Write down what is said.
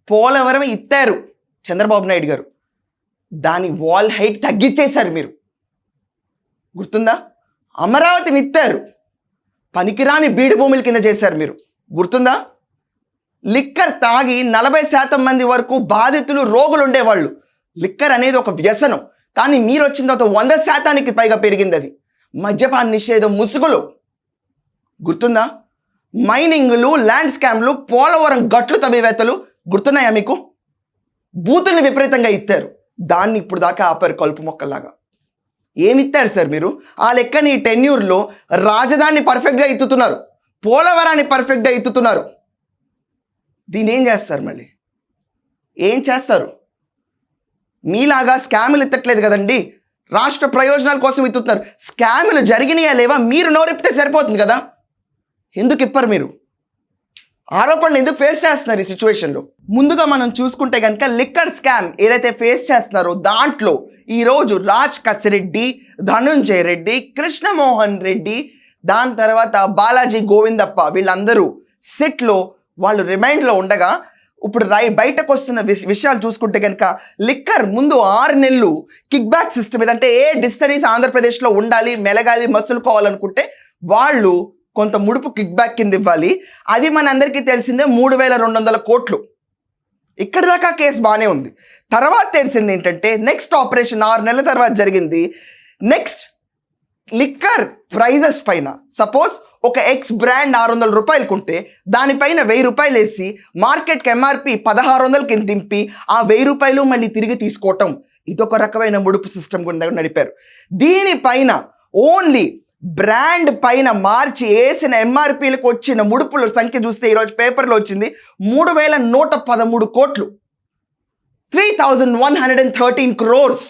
పోలవరం ఇత్తారు చంద్రబాబు నాయుడు గారు, దాని వాల్ హైట్ తగ్గించేశారు మీరు, గుర్తుందా? అమరావతిని ఇత్తారు, పనికిరాని బీడు భూముల కింద చేశారు మీరు, గుర్తుందా? లిక్కర్ తాగి 40% మంది వరకు బాధితులు రోగులు ఉండేవాళ్ళు. లిక్కర్ అనేది ఒక వ్యసనం, కానీ మీరు వచ్చిన తర్వాత 100% పైగా పెరిగింది అది. మద్యపాన నిషేధం ముసుగులు, గుర్తుందా? మైనింగ్లు, ల్యాండ్ స్కామ్లు, పోలవరం గట్లు తవ్వేవేత్తలు గుర్తున్నాయా మీకు? బూతుల్ని విపరీతంగా ఇత్తారు, దాన్ని ఇప్పుడు దాకా ఆపారు కలుపు మొక్కలాగా. ఏమిత్తారు సార్ మీరు? ఆ లెక్కని టెన్యూర్లో రాజధాని పర్ఫెక్ట్గా ఎత్తుతున్నారు, పోలవరాన్ని పర్ఫెక్ట్గా ఎత్తుతున్నారు. దీన్ని ఏం చేస్తారు? మళ్ళీ ఏం చేస్తారు? మీలాగా స్కాములు ఎత్తట్లేదు కదండి, రాష్ట్ర ప్రయోజనాల కోసం ఎత్తుతున్నారు. స్కాములు జరిగినాయా లేవా మీరు నోరెప్పితే సరిపోతుంది కదా, ఎందుకు ఇప్పరు మీరు? ఆరోపణలు ఎందుకు ఫేస్ చేస్తున్నారు ఈ సిచ్యువేషన్లో? ముందుగా మనం చూసుకుంటే కనుక లిక్కర్ స్కామ్ ఏదైతే ఫేస్ చేస్తున్నారో దాంట్లో ఈరోజు రాజ్ కసిరెడ్డి, ధనుంజయ రెడ్డి, కృష్ణమోహన్ రెడ్డి, దాని తర్వాత బాలాజీ గోవిందప్ప, వీళ్ళందరూ సిట్లో వాళ్ళు రిమైండ్లో ఉండగా ఇప్పుడు బయటకు వస్తున్న విషయాలు చూసుకుంటే కనుక లిక్కర్ ముందు 6 నెలలు కిక్ బ్యాక్ సిస్టమ్ మీద, అంటే ఏ డిస్టరీస్ ఆంధ్రప్రదేశ్లో ఉండాలి, మెలగాలి, మసులుకోవాలనుకుంటే వాళ్ళు కొంత ముడుపు కిక్ బ్యాక్ కింద ఇవ్వాలి. అది మన అందరికీ తెలిసిందే 3200 కోట్లు. ఇక్కడి దాకా కేసు బాగానే ఉంది. తర్వాత తెలిసింది ఏంటంటే నెక్స్ట్ ఆపరేషన్ 6 నెలల తర్వాత జరిగింది. నెక్స్ట్ లిక్కర్ ప్రైజెస్ పైన సపోజ్ ఒక ఎక్స్ బ్రాండ్ 600 రూపాయలు కొంటే దానిపైన 1000 రూపాయలు వేసి మార్కెట్కి ఎంఆర్పి 1600 కింద దింపి ఆ 1000 రూపాయలు మళ్ళీ తిరిగి తీసుకోవటం, ఇదొక రకమైన ముడుపు సిస్టమ్ కింద నడిపారు. దీనిపైన ఓన్లీ బ్రాండ్ పైన మార్చి వేసిన ఎంఆర్పీలకు వచ్చిన ముడుపుల సంఖ్య చూస్తే ఈరోజు పేపర్లో వచ్చింది 3113 కోట్లు, 3113 crores.